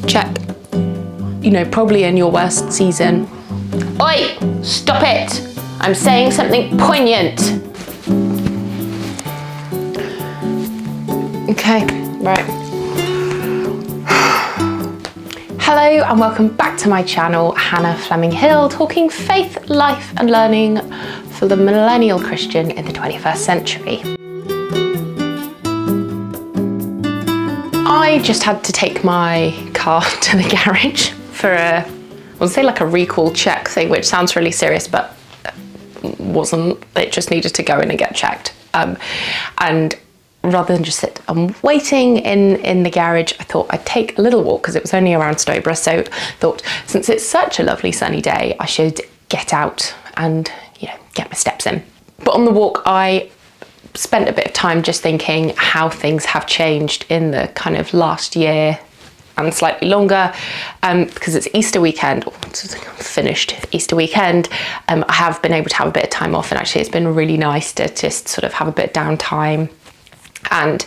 Check. You know, probably in your worst season. Oi, stop it. I'm saying something poignant. Okay, right. Hello and welcome back to my channel, Hannah Fleming-Hill, talking faith, life and learning for the millennial Christian in the 21st century. I just had to take my car to the garage for I'll say like a recall check thing, which sounds really serious, but wasn't. It just needed to go in and get checked. And rather than just sit waiting in the garage, I thought I'd take a little walk because it was only around Stowborough. So I thought, since it's such a lovely sunny day, I should get out and, you know, get my steps in. But on the walk, I spent a bit of time just thinking how things have changed in the kind of last year and slightly longer, because it's Easter weekend, or finished Easter weekend. I have been able to have a bit of time off, and actually it's been really nice to just sort of have a bit of downtime, and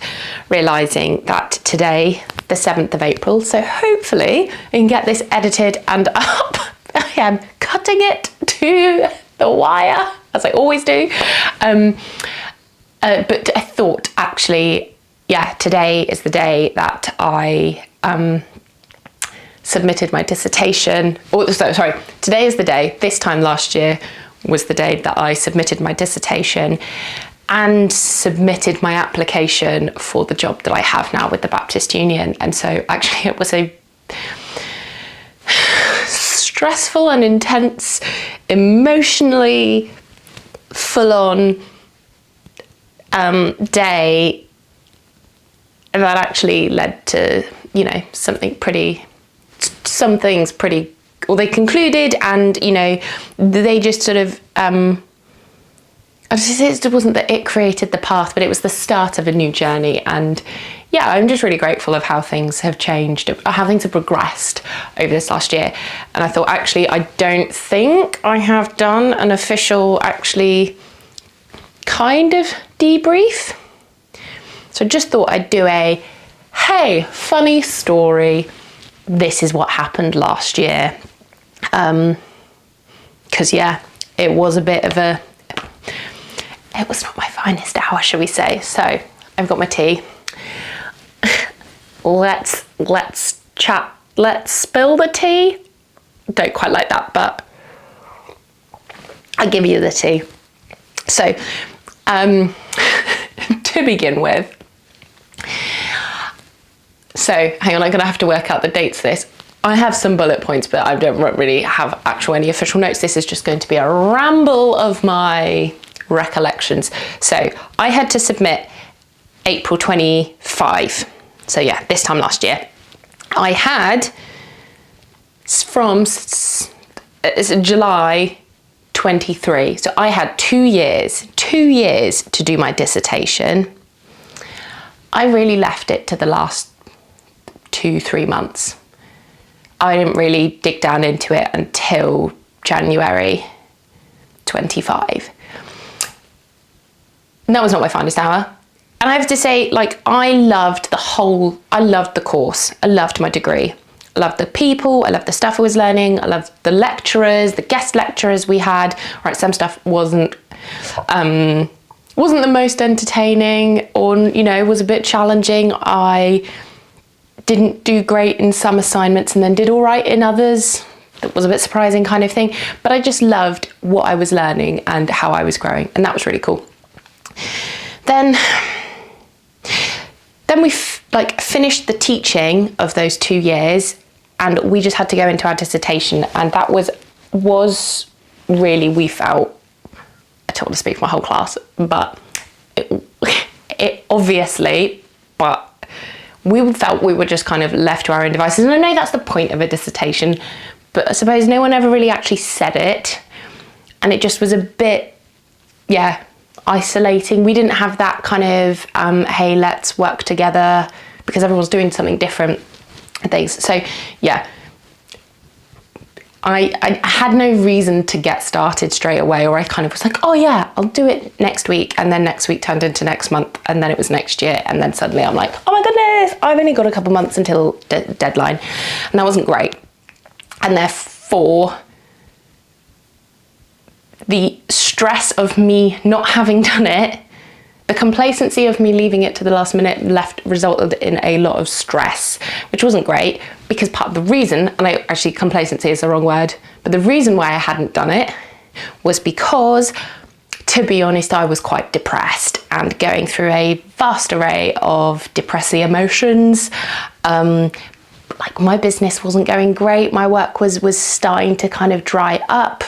realising that today, the 7th of April, so hopefully I can get this edited and up. I am cutting it to the wire, as I always do. But I thought, actually, yeah, today is the day that I submitted my dissertation. Today is the day, this time last year was the day that I submitted my dissertation and submitted my application for the job that I have now with the Baptist Union. And so actually it was a stressful and intense, emotionally full-on day that actually led to, you know, they concluded, and, you know, they just sort of, it wasn't that it created the path, but it was the start of a new journey. And yeah, I'm just really grateful of how things have changed, how things have progressed over this last year. And I thought, actually, I don't think I have done an official, actually, kind of debrief. So I just thought I'd do a, hey, funny story. This is what happened last year. Because yeah, it was a bit of it was not my finest hour, shall we say. So I've got my tea. Let's chat. Let's spill the tea. Don't quite like that, but I'll give you the tea. So, to begin with, so hang on, I'm gonna have to work out the dates for this. I have some bullet points, but I don't really have any official notes. This is just going to be a ramble of my recollections. So I had to submit April 25. So yeah, this time last year. I had from July 23. So I had 2 years to do my dissertation. I really left it to the last 2-3 months. I didn't really dig down into it until January 25. And that was not my finest hour. And I have to say, like, I loved the course. I loved my degree. I loved the people, I loved the stuff I was learning, I loved the lecturers, the guest lecturers we had. Right, some stuff wasn't the most entertaining, or, you know, was a bit challenging. I didn't do great in some assignments and then did all right in others. That was a bit surprising kind of thing. But I just loved what I was learning and how I was growing, and that was really cool. Then we finished the teaching of those 2 years, and we just had to go into our dissertation, and that was really, we felt, I don't want to speak for my whole class, but it obviously, but we felt we were just kind of left to our own devices. And I know that's the point of a dissertation, but I suppose no one ever really actually said it, and it just was a bit, yeah, isolating. We didn't have that kind of, hey, let's work together, because everyone's doing something different things. So yeah, I had no reason to get started straight away, or I kind of was like, oh yeah, I'll do it next week. And then next week turned into next month, and then it was next year. And then suddenly I'm like, oh my goodness, I've only got a couple months until deadline, and that wasn't great. And therefore, the stress of me not having done it, the complacency of me leaving it to the last minute resulted in a lot of stress, which wasn't great, because part of the reason, and actually complacency is the wrong word, but the reason why I hadn't done it was because, to be honest, I was quite depressed and going through a vast array of depressing emotions. Like my business wasn't going great. My work was starting to kind of dry up.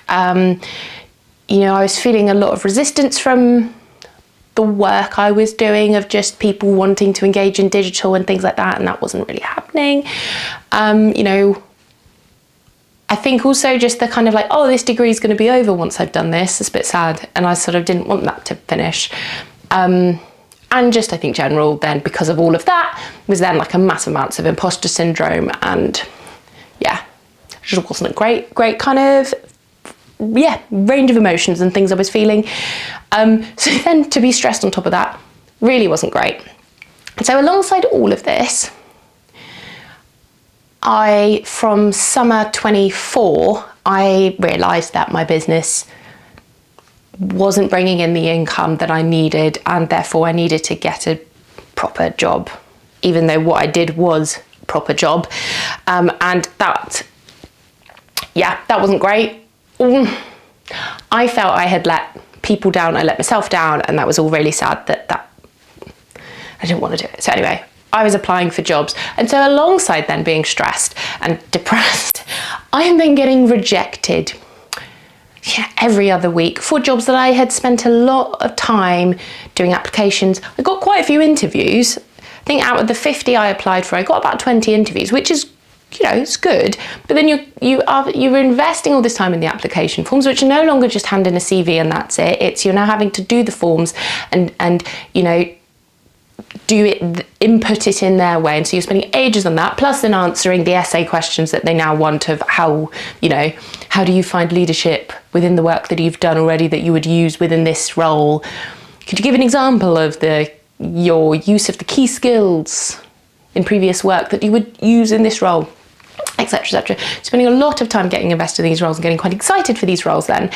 You know, I was feeling a lot of resistance from the work I was doing, of just people wanting to engage in digital and things like that, and that wasn't really happening. You know, I think also just the kind of like, oh, this degree is going to be over once I've done this. It's a bit sad, and I sort of didn't want that to finish. And just I think general then, because of all of that, was then like a massive amounts of imposter syndrome, and yeah, it just wasn't a great kind of, yeah, range of emotions and things I was feeling. So then to be stressed on top of that really wasn't great. And so alongside all of this, from summer 24, I realised that my business wasn't bringing in the income that I needed, and therefore I needed to get a proper job, even though what I did was a proper job. And that wasn't great. I felt I had let people down, I let myself down, and that was all really sad that I didn't want to do it. So anyway, I was applying for jobs. And so alongside then being stressed and depressed, I am then getting rejected every other week for jobs that I had spent a lot of time doing applications. I got quite a few interviews. I think out of the 50 I applied for, I got about 20 interviews, which is, you know, it's good. But then you're investing all this time in the application forms, which are no longer just hand in a CV and that's it. It's you're now having to do the forms and you know, do it, input it in their way, and so you're spending ages on that, plus then answering the essay questions that they now want of how, you know, how do you find leadership within the work that you've done already that you would use within this role? Could you give an example of your use of the key skills in previous work that you would use in this role, etc., etc. Spending a lot of time getting invested in these roles and getting quite excited for these roles then.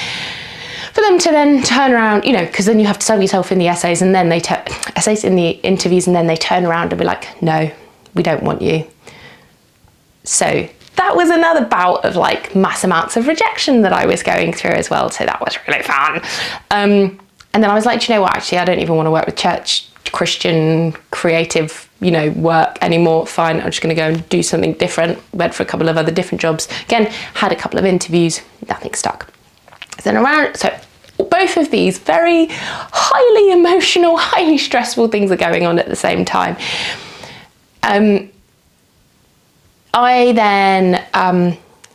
For them to then turn around, you know, because then you have to sell yourself in the essays, and then essays in the interviews, and then they turn around and be like, no, we don't want you. So that was another bout of like mass amounts of rejection that I was going through as well. So that was really fun. And then I was like, you know what, actually, I don't even want to work with church, Christian, creative, you know, work anymore. Fine, I'm just going to go and do something different. Went for a couple of other different jobs. Again, had a couple of interviews, nothing stuck. So both of these very highly emotional, highly stressful things are going on at the same time. I then,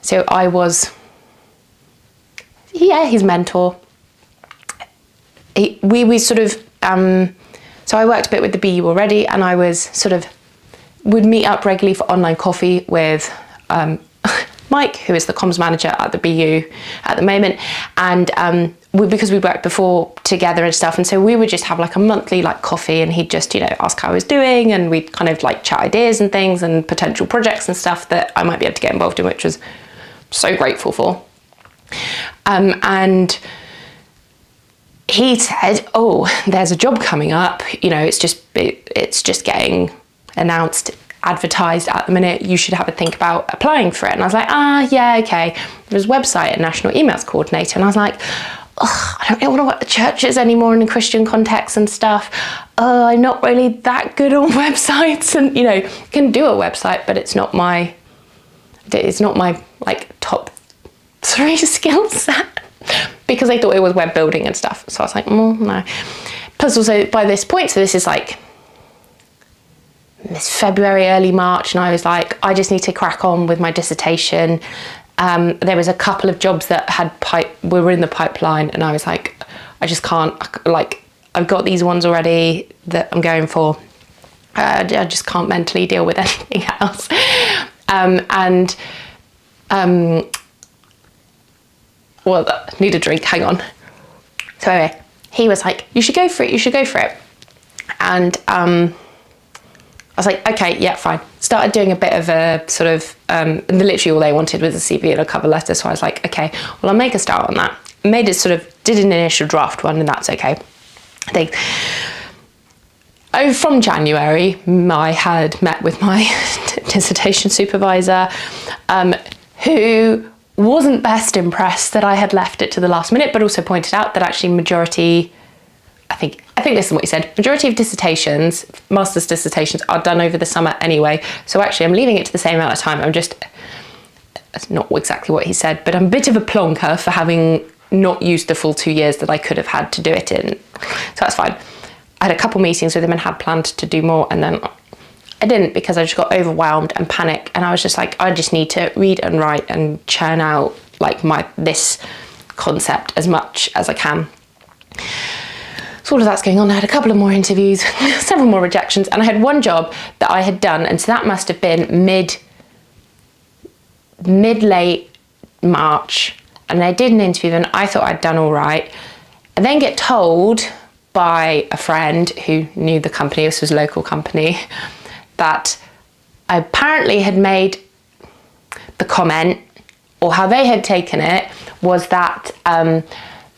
so I was, his mentor. We sort of, so I worked a bit with the BU already, and I was sort of, would meet up regularly for online coffee with Mike, who is the comms manager at the BU at the moment, and because we worked before together and stuff, and so we would just have like a monthly like coffee, and he'd just, you know, ask how I was doing, and we'd kind of like chat ideas and things and potential projects and stuff that I might be able to get involved in, which was so grateful for. And he said, oh, there's a job coming up, you know, it's just getting announced, advertised at the minute, you should have a think about applying for it. And I was like, yeah, okay. There was a website, a national emails coordinator, and I was like, I don't really want to work with churches anymore in a Christian context and stuff. I'm not really that good on websites, and, you know, can do a website, but it's not my like top 3 skill set, because I thought it was web building and stuff. So I was like, no. Plus also by this point, so this is like it's February, early March, and I was like, I just need to crack on with my dissertation. There was a couple of jobs that were in the pipeline, and I was like, I just can't, like, I've got these ones already that I'm going for. I just can't mentally deal with anything else. Well, need a drink, hang on. So anyway, he was like, you should go for it. And was like, okay, yeah, fine. Started doing a bit of a sort of, and literally all they wanted was a CV and a cover letter. So I was like, okay, well, I'll make a start on that. Made it sort of, did an initial draft one, and that's okay. From January, I had met with my dissertation supervisor, who wasn't best impressed that I had left it to the last minute, but also pointed out that actually majority, I think this is what he said, majority of dissertations, master's dissertations, are done over the summer anyway. So actually I'm leaving it to the same amount of time. That's not exactly what he said, but I'm a bit of a plonker for having not used the full 2 years that I could have had to do it in. So that's fine. I had a couple meetings with him and had planned to do more, and then I didn't because I just got overwhelmed and panicked, and I was just like, I just need to read and write and churn out like this concept as much as I can. So all of that's going on. I had a couple of more interviews, several more rejections, and I had one job that I had done, and so that must have been mid-late March, and I did an interview and I thought I'd done all right, and then get told by a friend who knew the company, this was a local company, that I apparently had made the comment, or how they had taken it was that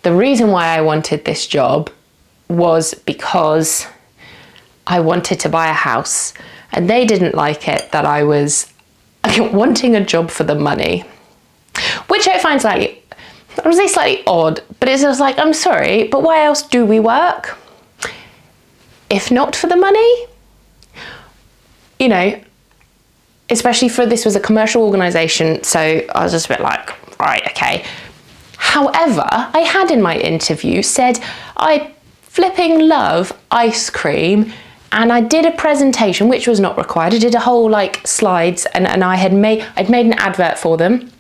the reason why I wanted this job was because I wanted to buy a house, and they didn't like it that I was wanting a job for the money, which I find slightly odd, but it's just like, I'm sorry, but why else do we work if not for the money? You know, especially this was a commercial organisation, so I was just a bit like, right, okay. However, I had in my interview said I flipping love ice cream, and I did a presentation, which was not required. I did a whole like slides, and I'd made an advert for them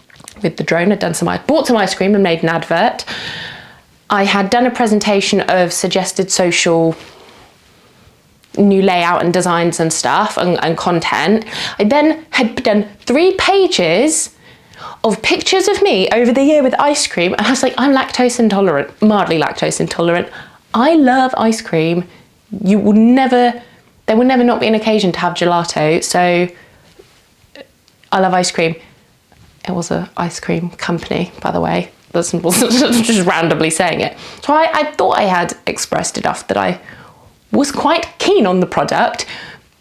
with the drone. I bought some ice cream and made an advert. I had done a presentation of suggested social new layout and designs and stuff and content. I then had done 3 pages of pictures of me over the year with ice cream, and I was like, I'm lactose intolerant, mildly lactose intolerant. I love ice cream. There will never not be an occasion to have gelato, so I love ice cream. It was an ice cream company, by the way. Wasn't just randomly saying it. So I thought I had expressed enough that I was quite keen on the product,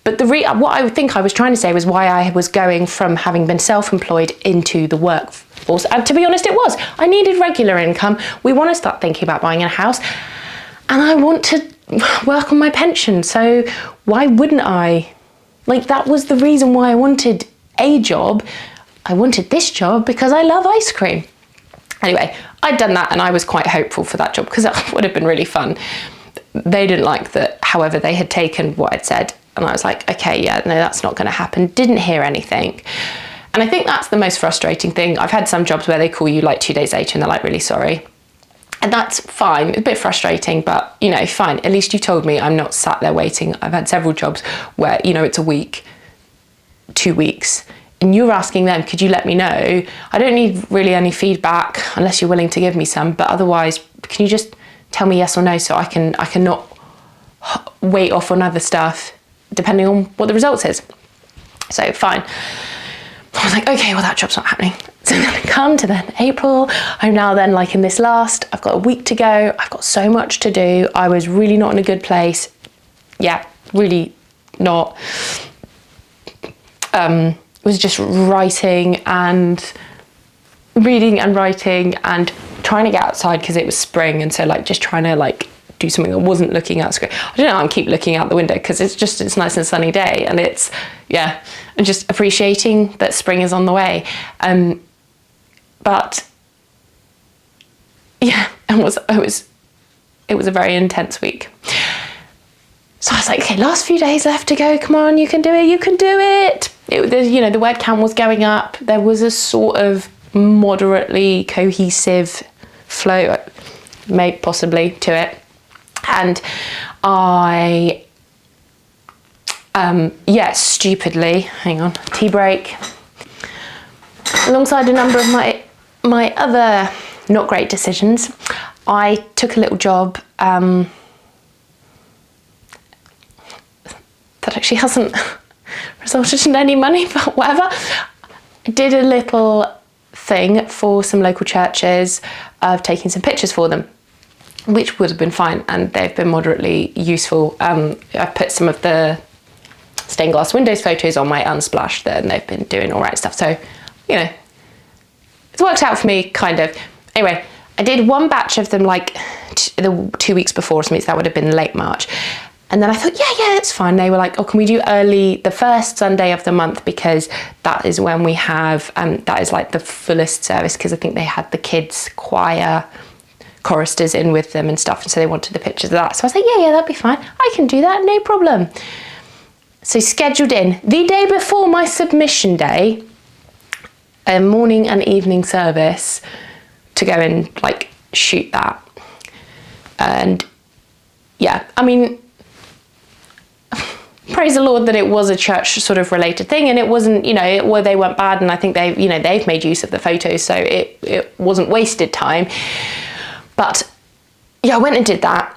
but what I think I was trying to say was why I was going from having been self-employed into the workforce. And to be honest, it was. I needed regular income. We want to start thinking about buying a house, and I want to work on my pension. So why wouldn't I? Like, that was the reason why I wanted a job. I wanted this job because I love ice cream. Anyway, I'd done that, and I was quite hopeful for that job because that would have been really fun. They didn't like that, however, they had taken what I'd said, and I was like, okay, yeah, no, that's not going to happen. Didn't hear anything. And I think that's the most frustrating thing. I've had some jobs where they call you like 2 days later and they're like, really sorry. And that's fine. It's a bit frustrating, but, you know, fine. At least you told me. I'm not sat there waiting. I've had several jobs where, you know, it's a week, 2 weeks, and you're asking them, could you let me know? I don't need really any feedback unless you're willing to give me some, but otherwise, can you just tell me yes or no so I can not wait off on other stuff depending on what the results is. So fine. I was like, okay, well, that job's not happening. So then I come to then April. I'm now then like in this I've got a week to go. I've got so much to do. I was really not in a good place. Yeah, really not. Was just writing and reading and writing and trying to get outside because it was spring, and so like just trying to like do something that wasn't looking out screen. I don't know, I keep looking out the window because it's nice and sunny day, and it's, yeah, and just appreciating that spring is on the way. But yeah, it was a very intense week. So I was like, okay, last few days left to go. Come on, you can do it. You can do it. You know, the word count was going up. There was a sort of moderately cohesive flow, maybe possibly, to it. And I, stupidly, hang on, tea break, alongside a number of my other not great decisions, I took a little job that actually hasn't resulted in any money, but whatever. I did a little thing for some local churches of taking some pictures for them, which would have been fine, and they've been moderately useful. I put some of the stained glass windows photos on my Unsplash there, and they've been doing all right stuff. So, you know, it's worked out for me, kind of. Anyway, I did one batch of them like the 2 weeks before, so that would have been late March. And then I thought, yeah, it's fine. They were like, oh, can we do early, the first Sunday of the month, because that is when we have, that is like the fullest service, because I think they had the kids choir choristers in with them and stuff, and so they wanted the pictures of that. So I was like, yeah, that'd be fine. I can do that, no problem. So scheduled in the day before my submission day, a morning and evening service to go and like shoot that. And yeah, I mean, praise the Lord that it was a church sort of related thing, and it wasn't, you know, well, they weren't bad, and I think they've made use of the photos, so it wasn't wasted time. But yeah, I went and did that.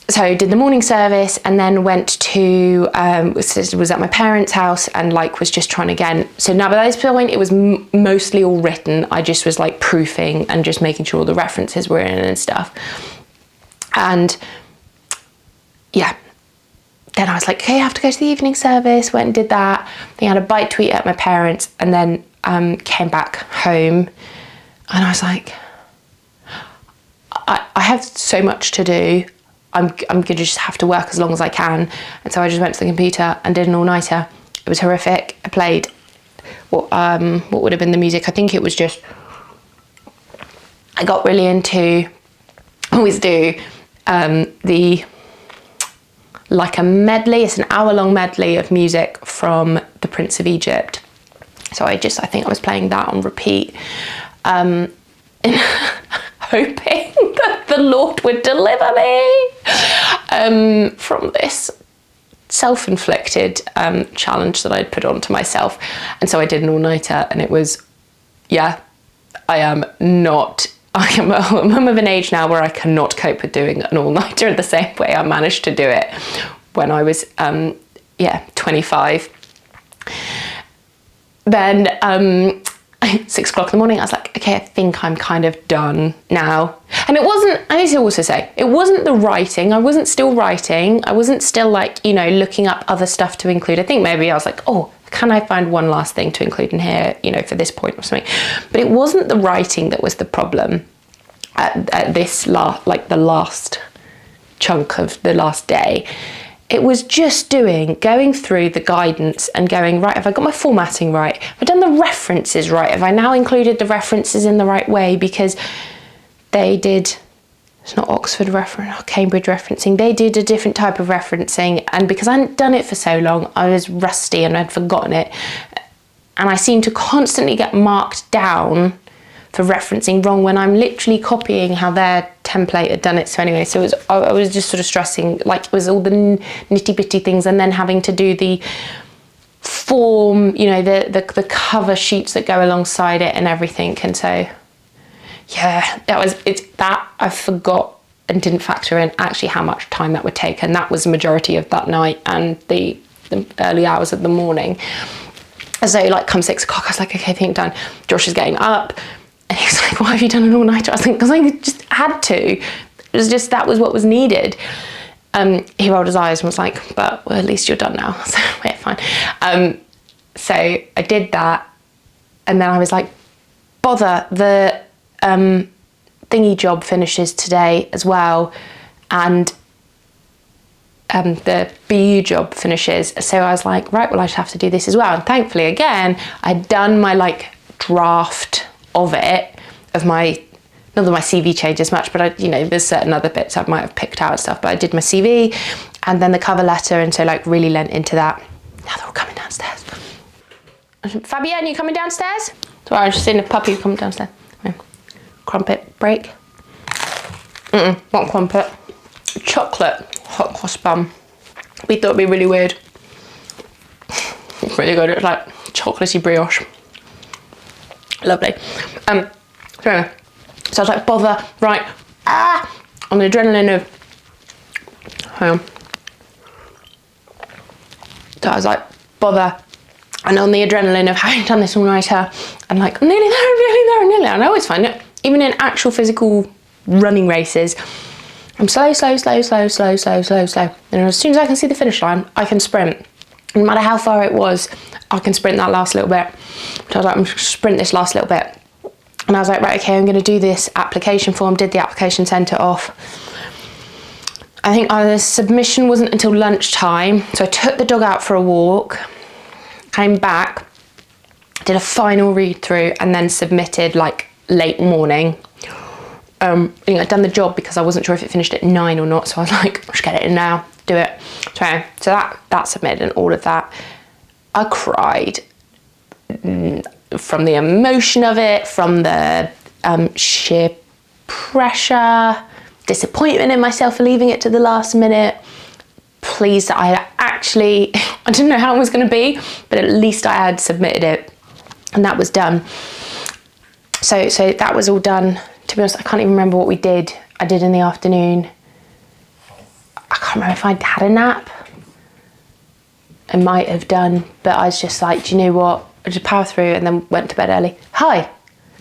So did the morning service, and then went to was at my parents' house, and like was just trying again. So now by this point it was mostly all written. I just was like proofing and just making sure all the references were in and stuff. And yeah, then I was like, okay, I have to go to the evening service. Went and did that. Then I had a bite to eat at my parents', and then came back home, and I was like, I have so much to do. I'm gonna just have to work as long as I can. And so I just went to the computer and did an all-nighter. It was horrific. I played what would have been the music. I think it was just, I got really into, always do, like a medley. It's an hour-long medley of music from The Prince of Egypt. So I think I was playing that on repeat, hoping that the Lord would deliver me from this self-inflicted challenge that I'd put onto myself. And so I did an all-nighter, and it was, yeah, I'm of an age now where I cannot cope with doing an all-nighter the same way I managed to do it when I was 25. Then 6 o'clock in the morning, I was like, okay, I think I'm kind of done now. And it wasn't, I need to also say, it wasn't the writing. I wasn't still writing. I wasn't still like, you know, looking up other stuff to include. I think maybe I was like, oh, can I find one last thing to include in here, you know, for this point or something. But it wasn't the writing that was the problem at this the last chunk of the last day. It was just going through the guidance and going, right, have I got my formatting right? Have I done the references right? Have I now included the references in the right way? Because they did, it's not Oxford reference or Cambridge referencing, they did a different type of referencing. And because I hadn't done it for so long, I was rusty and I'd forgotten it. And I seemed to constantly get marked down for referencing wrong when I'm literally copying how their template had done it. So anyway, so I was just sort of stressing, like it was all the nitty bitty things, and then having to do the form, you know, the cover sheets that go alongside it and everything. And so, yeah, that I forgot and didn't factor in actually how much time that would take. And that was the majority of that night and the early hours of the morning. And so like come 6 o'clock, I was like, okay, I think done. Josh is getting up. And he was like, why have you done an all-nighter? I was like, because I just had to. It was just, that was what was needed. He rolled his eyes and was like, but well, at least you're done now. So, yeah, fine. So I did that. And then I was like, bother, the thingy job finishes today as well. And the BU job finishes. So I was like, right, well, I just have to do this as well. And thankfully, again, I'd done my like draft of it, of my, not that my CV changed as much, but I, you know, there's certain other bits I might have picked out and stuff, but I did my CV and then the cover letter, and so like really lent into that. Now they're all coming downstairs. Fabienne, you coming downstairs? Sorry, I was just seeing a puppy come downstairs. Crumpet break. Not crumpet. Chocolate hot cross bun. We thought it'd be really weird. It's really good. It's like chocolatey brioche. Lovely. So I was like, bother, right, on the adrenaline of, so I was like, bother, And on the adrenaline of having done this all-nighter, I'm like, I'm nearly there. And I always find it, even in actual physical running races, I'm slow. And as soon as I can see the finish line, I can sprint. No matter how far it was, I can sprint that last little bit. So I was like, I'm going to sprint this last little bit. And I was like, right, okay, I'm going to do this application form, did the application, sent it off. I think the submission wasn't until lunchtime. So I took the dog out for a walk, came back, did a final read through, and then submitted like late morning. I think I'd done the job because I wasn't sure if it finished at 9 or not. So I was like, I'll just get it in now, do it. So that submitted and all of that. I cried from the emotion of it, from the sheer pressure, disappointment in myself for leaving it to the last minute. Pleased that I had actually, I didn't know how it was going to be, but at least I had submitted it and that was done. So that was all done. To be honest, I can't even remember what I did in the afternoon. I can't remember if I had a nap. I might have done, but I was just like, do you know what? I just power through and then went to bed early. Hi,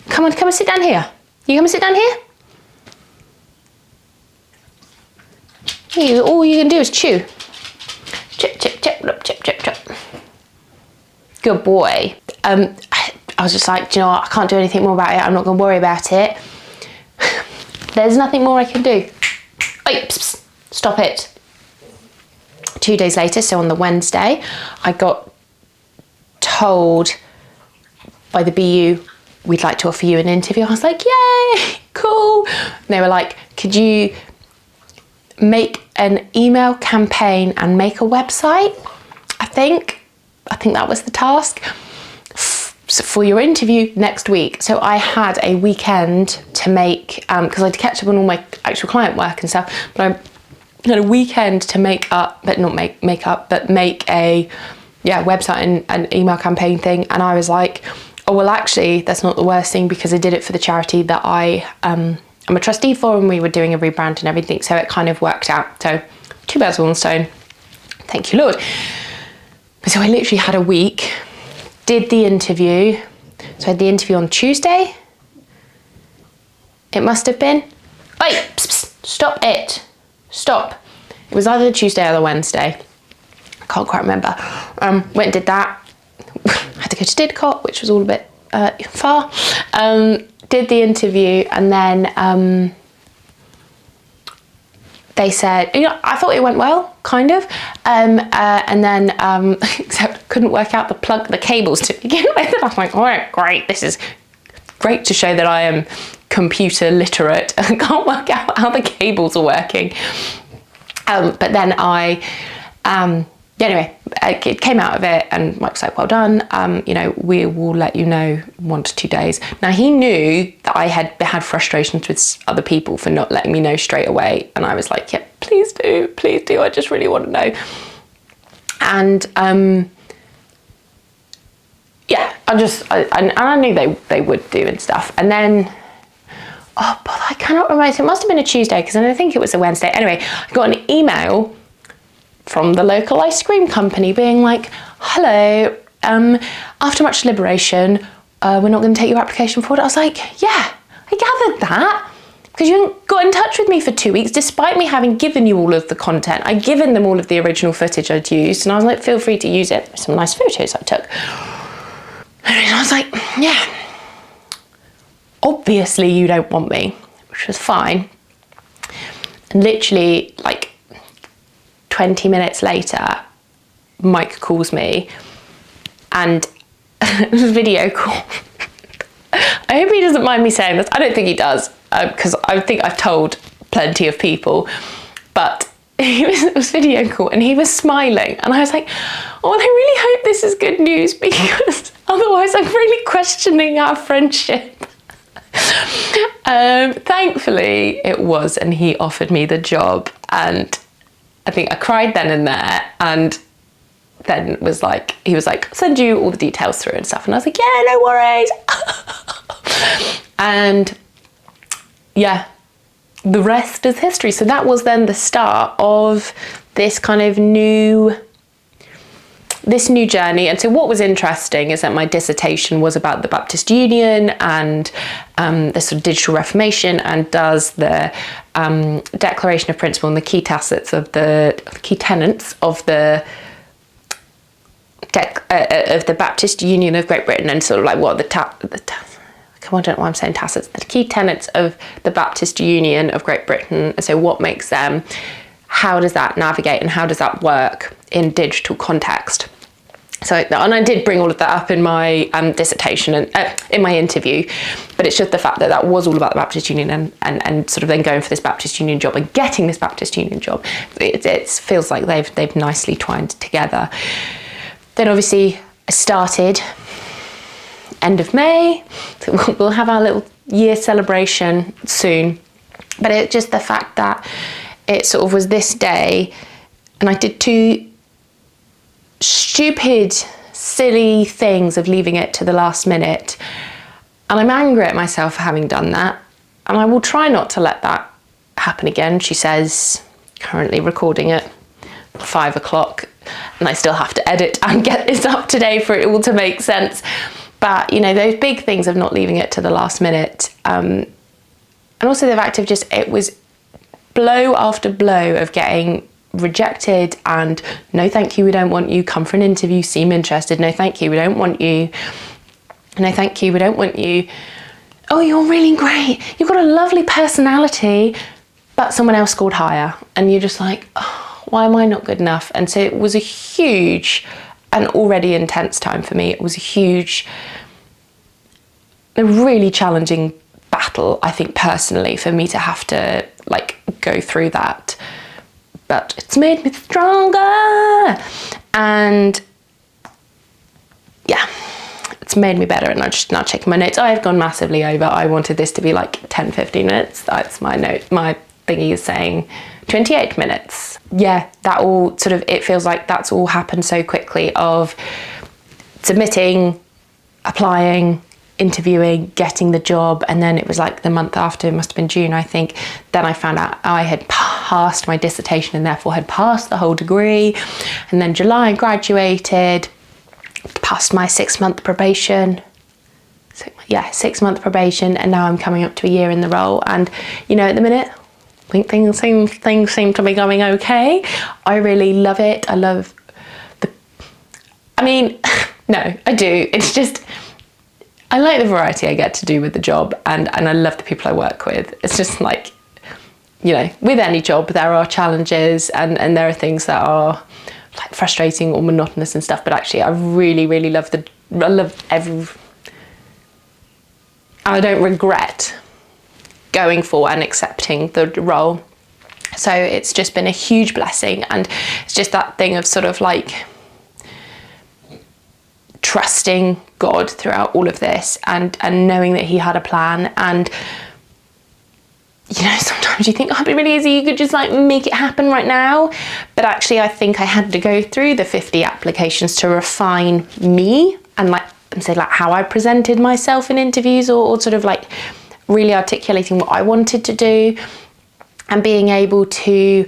come and sit down here. You come and sit down here? All you can do is chew. Chip, chip, chip, chip, chip, chip. Good boy. I was just like, do you know what? I can't do anything more about it. I'm not going to worry about it. There's nothing more I can do. Oi, pss, pss, stop it. 2 days later, so on the Wednesday, I got told by the BU, we'd like to offer you an interview. I was like, yay, cool. And they were like, could you make an email campaign and make a website? I think that was the task for your interview next week. So I had a weekend to make, because I'd catch up on all my actual client work and stuff, but I had a weekend to make a website and email campaign thing. And I was like, oh, well, actually, that's not the worst thing, because I did it for the charity that I am a trustee for, and we were doing a rebrand and everything. So it kind of worked out. So 2 birds with 1 stone. Thank you, Lord. So I literally had a week, did the interview. So I had the interview on Tuesday. It must have been. Wait, pss, pss, stop it. Stop. It was either the Tuesday or the Wednesday. I can't quite remember. Went and did that. Had to go to Didcot, which was all a bit far. Did the interview, and then they said, you know, I thought it went well, kind of. And then, except couldn't work out the cables to begin with. And I was like, all right, great. This is great to show that I am computer literate and can't work out how the cables are working. But then anyway, it came out of it, and Mike was like, well done. You know, we will let you know 1 to 2 days. Now, he knew that I had frustrations with other people for not letting me know straight away. And I was like, yeah, please do. I just really want to know. And yeah, I knew they would do and stuff. And then, oh, but I cannot remember. It must have been a Tuesday, because I think it was a Wednesday. Anyway, I got an email from the local ice cream company being like, hello, after much deliberation, we're not going to take your application forward. I was like, yeah, I gathered that, because you hadn't got in touch with me for 2 weeks, despite me having given you all of the content. I'd given them all of the original footage I'd used, and I was like, feel free to use it. Some nice photos I took. And I was like, yeah, obviously you don't want me, which was fine. And literally, like, 20 minutes later, Mike calls me, and it was a video call. I hope he doesn't mind me saying this. I don't think he does, because I think I've told plenty of people, but it was video call, and he was smiling, and I was like, oh, I really hope this is good news, because otherwise I'm really questioning our friendship. Thankfully it was, and he offered me the job, and I think I cried then and there, and then he was like, I'll send you all the details through and stuff. And I was like, yeah, no worries. And yeah, the rest is history. So that was then the start of this kind of new this new journey. And so what was interesting is that my dissertation was about the Baptist Union and the sort of digital reformation, and does the Declaration of Principle and the key tenets of the Baptist Union of Great Britain, and sort of like what I don't know why I'm saying tacits, the key tenets of the Baptist Union of Great Britain. So what makes them, how does that navigate and how does that work in digital context? So, and I did bring all of that up in my dissertation and in my interview, but it's just the fact that that was all about the Baptist Union, and sort of then going for this Baptist Union job and getting this Baptist Union job. It feels like they've nicely twined together. Then obviously I started end of May, so we'll have our little year celebration soon. But it's just the fact that it sort of was this day, and I did 2 stupid, silly things of leaving it to the last minute. And I'm angry at myself for having done that. And I will try not to let that happen again. She says, currently recording at 5 o'clock, and I still have to edit and get this up today for it all to make sense. But, you know, those big things of not leaving it to the last minute. And also the fact of just, it was blow after blow of getting rejected and no thank you, we don't want you, come for an interview, seem interested, no thank you, we don't want you, no thank you, we don't want you, oh you're really great, you've got a lovely personality, but someone else scored higher, and you're just like, oh, why am I not good enough? And so it was a huge and already intense time for me. It was a really challenging battle, I think, personally, for me to have to like go through that. But it's made me stronger, and yeah, it's made me better. And I'm just now checking my notes. I've gone massively over. I wanted this to be like 10-15 minutes. That's my note. My thingy is saying 28 minutes. Yeah, that all sort of, it feels like that's all happened so quickly, of submitting, applying, interviewing, getting the job, and then it was like the month after, it must have been June, I think, then I found out I had passed my dissertation and therefore had passed the whole degree. And then July I graduated, passed my 6-month probation. So, yeah, 6-month probation, and now I'm coming up to a year in the role. And you know, at the minute, I think things seem to be going okay. I really love it. I love no, I do. It's just, I like the variety I get to do with the job, and I love the people I work with. It's just like, you know, with any job there are challenges and there are things that are like frustrating or monotonous and stuff, but actually I really, really love I don't regret going for and accepting the role. So it's just been a huge blessing, and it's just that thing of sort of like trusting God throughout all of this, and knowing that he had a plan. And you know, sometimes you think, oh, it'd be really easy, you could just like make it happen right now. But actually I think I had to go through the 50 applications to refine me and say like how I presented myself in interviews, or sort of like really articulating what I wanted to do, and being able to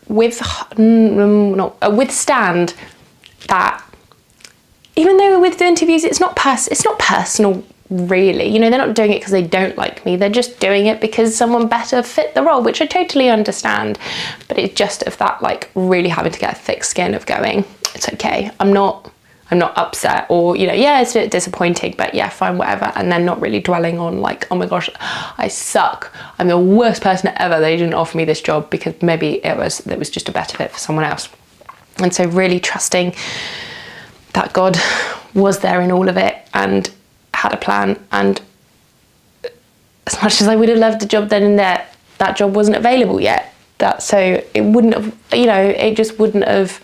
withstand that, even though with the interviews it's not personal really, you know, they're not doing it because they don't like me, they're just doing it because someone better fit the role, which I totally understand. But it's just of that like really having to get a thick skin of going, it's okay, I'm not upset, or you know, yeah, it's a bit disappointing, but yeah, fine, whatever. And then not really dwelling on like, oh my gosh, I suck, I'm the worst person ever, they didn't offer me this job, because maybe it was just a better fit for someone else. And so really trusting that God was there in all of it and had a plan. And as much as I would have loved the job then and there, that job wasn't available yet. So it wouldn't have, you know, it just wouldn't have,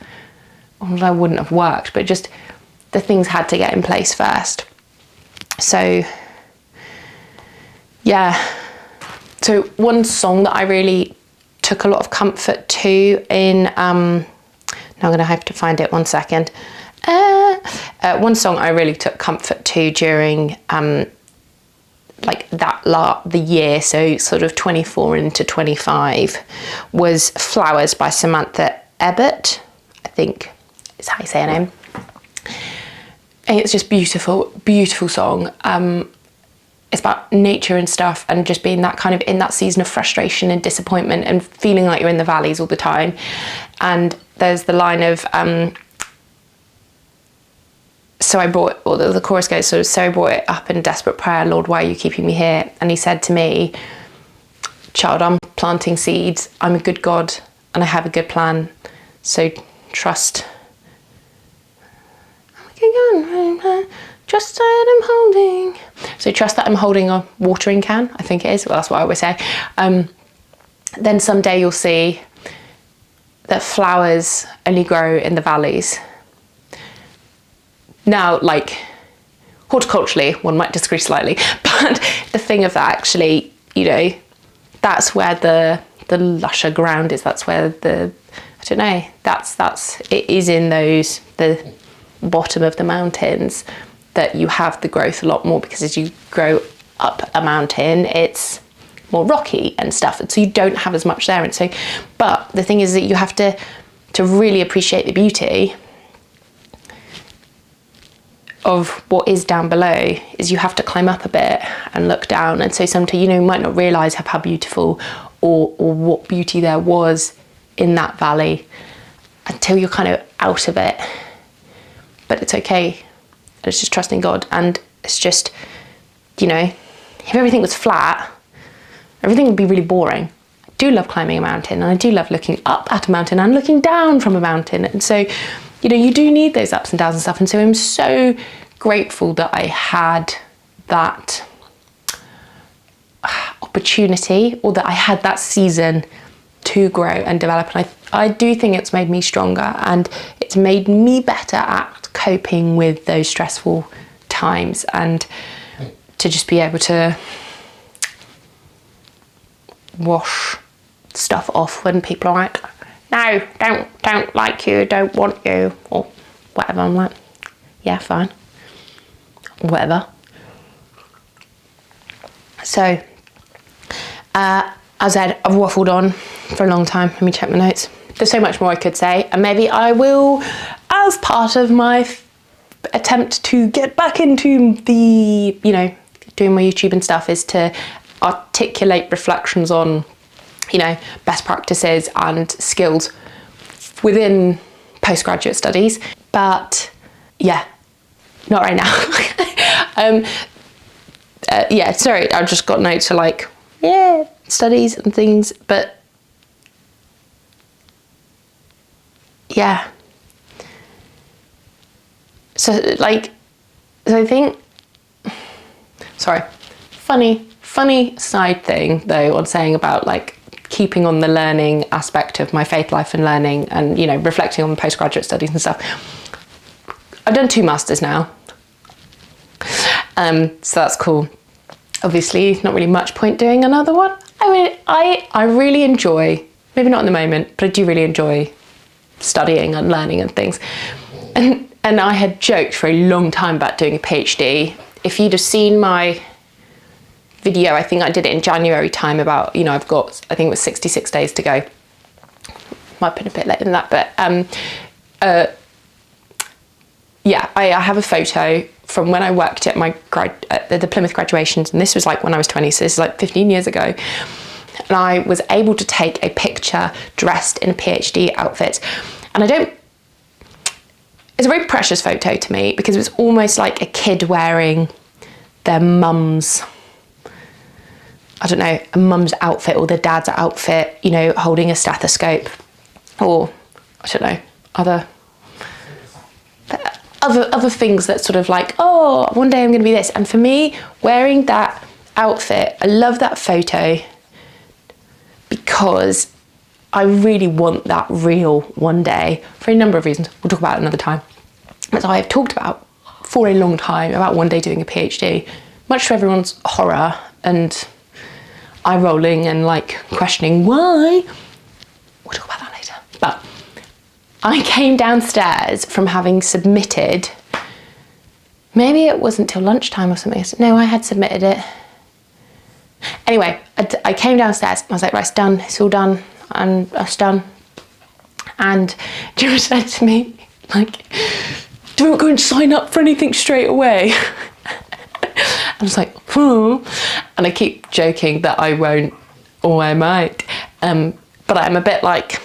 well, I wouldn't have worked, but just the things had to get in place first. So yeah, so one song that I really took a lot of comfort to in, now I'm gonna have to find it, one second. One song I really took comfort to during like the year, so sort of 24 into 25, was Flowers by Samantha Ebbott, I think is how you say her name. And it's just beautiful, beautiful song. It's about nature and stuff, and just being that kind of in that season of frustration and disappointment and feeling like you're in the valleys all the time. And there's the line of, the chorus goes, so I brought it up in desperate prayer, Lord, why are you keeping me here? And he said to me, child, I'm planting seeds, I'm a good God, and I have a good plan, so trust. Trust that I'm holding. So trust that I'm holding a watering can, I think it is. Well, that's what I always say. Then someday you'll see that flowers only grow in the valleys. Now, like, horticulturally, one might disagree slightly, but the thing of that actually, you know, that's where the lusher ground is. That's where it is in the bottom of the mountains that you have the growth a lot more, because as you grow up a mountain, it's more rocky and stuff, and so you don't have as much there. And so, but the thing is that you have to really appreciate the beauty of what is down below, is you have to climb up a bit and look down. And so sometimes, you know, you might not realise how beautiful or what beauty there was in that valley until you're kind of out of it. But it's okay. It's just trusting God. And it's just, you know, if everything was flat, everything would be really boring. I do love climbing a mountain, and I do love looking up at a mountain and looking down from a mountain. And so, you know, you do need those ups and downs and stuff. And so I'm so grateful that I had that opportunity, or that I had that season to grow and develop. And I do think it's made me stronger, and it's made me better at coping with those stressful times, and to just be able to wash stuff off when people are like, no, don't like you, don't want you, or whatever. I'm like, yeah, fine, whatever. So as I said, I've waffled on for a long time. Let me check my notes. There's so much more I could say, and maybe I will, as part of my attempt to get back into the, you know, doing my YouTube and stuff, is to articulate reflections on, you know, best practices and skills within postgraduate studies. But yeah, not right now. Yeah, sorry, I've just got notes for like, yeah, studies and things, but yeah. So I think, sorry, funny side thing though on saying about like keeping on the learning aspect of my faith life and learning, and, you know, reflecting on postgraduate studies and stuff. I've done 2 masters now. So that's cool. Obviously, not really much point doing another one. I mean, I really enjoy, maybe not in the moment, but I do really enjoy studying and learning and things. And I had joked for a long time about doing a PhD. If you'd have seen my video, I think I did it in January time, about, you know, I've got, I think it was 66 days to go. Might have been a bit later than that, but yeah, I have a photo from when I worked at my the Plymouth graduations, and this was like when I was 20, so this is like 15 years ago. And I was able to take a picture dressed in a PhD outfit. And it's a very precious photo to me, because it was almost like a kid wearing their mum's, I don't know, a mum's outfit or their dad's outfit, you know, holding a stethoscope, or I don't know, other things that sort of like, oh, one day I'm going to be this. And for me, wearing that outfit, I love that photo because I really want that real one day, for a number of reasons. We'll talk about it another time. As I have talked about for a long time, about one day doing a PhD, much to everyone's horror and eye rolling and like questioning why. We'll talk about that later. But I came downstairs from having submitted, maybe it wasn't till lunchtime or something. No, I had submitted it. Anyway, I came downstairs. I was like, right, it's done. It's all done. And it's done. And Jim said to me, like, don't go and sign up for anything straight away. I was like, and I keep joking that I won't or I might. But I'm a bit like,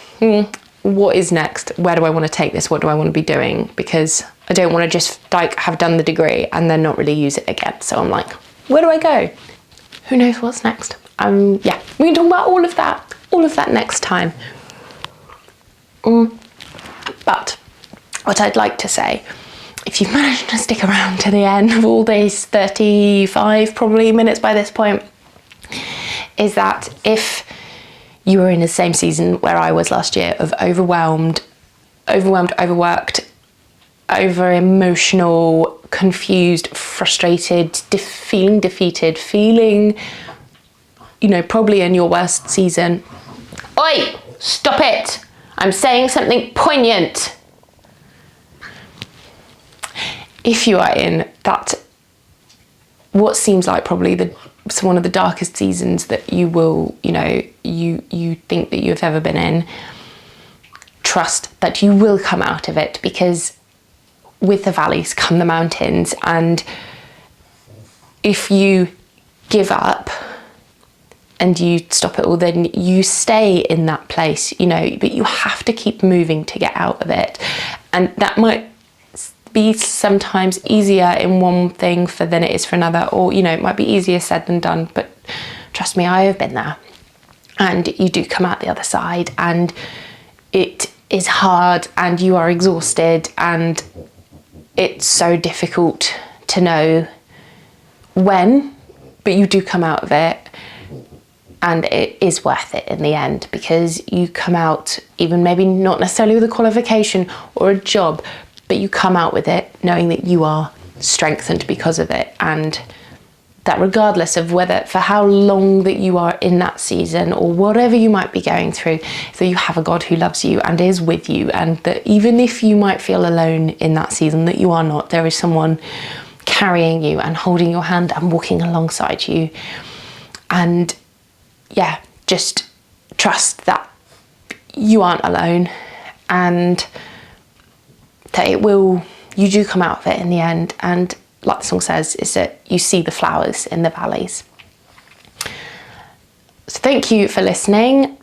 what is next? Where do I want to take this? What do I want to be doing? Because I don't want to just like have done the degree and then not really use it again. So I'm like, where do I go? Who knows what's next? Yeah, we can talk about all of that next time. But what I'd like to say, if you've managed to stick around to the end of all these 35 probably minutes by this point, is that if you were in the same season where I was last year of overwhelmed, overworked, over emotional, confused, frustrated, feeling defeated, feeling, you know, probably in your worst season. Oi, stop it. I'm saying something poignant. If you are in that, what seems like probably one of the darkest seasons that you will, you know, you think that you've ever been in, trust that you will come out of it, because with the valleys come the mountains. And if you give up and you stop it all, then you stay in that place, you know, but you have to keep moving to get out of it. And that might be sometimes easier in one thing than it is for another, or, you know, it might be easier said than done, but trust me, I have been there. And you do come out the other side, and it is hard, and you are exhausted, and it's so difficult to know when, but you do come out of it. And it is worth it in the end, because you come out, even maybe not necessarily with a qualification or a job, but you come out with it knowing that you are strengthened because of it. And that regardless of whether, for how long that you are in that season or whatever you might be going through, that you have a God who loves you and is with you, and that even if you might feel alone in that season, that you are not. There is someone carrying you and holding your hand and walking alongside you. And yeah, just trust that you aren't alone, and that you do come out of it in the end. And like the song says, is that you see the flowers in the valleys. So thank you for listening.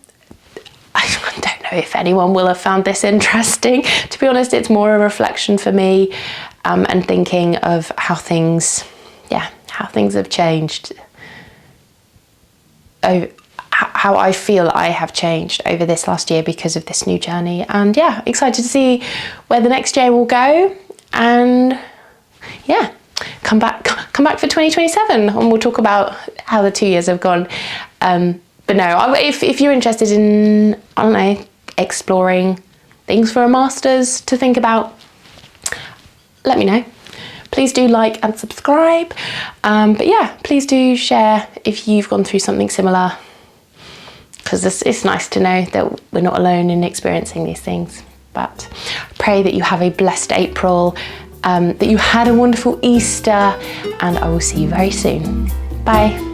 I don't know if anyone will have found this interesting. To be honest, it's more a reflection for me, and thinking of how things have changed. How I feel I have changed over this last year because of this new journey. And yeah, excited to see where the next year will go. And yeah, come back for 2027, and we'll talk about how the 2 years have gone. But no, if you're interested in, I don't know, exploring things for a master's to think about, let me know. Please do like and subscribe. But yeah, please do share if you've gone through something similar, because it's nice to know that we're not alone in experiencing these things. But I pray that you have a blessed April, that you had a wonderful Easter, and I will see you very soon. Bye.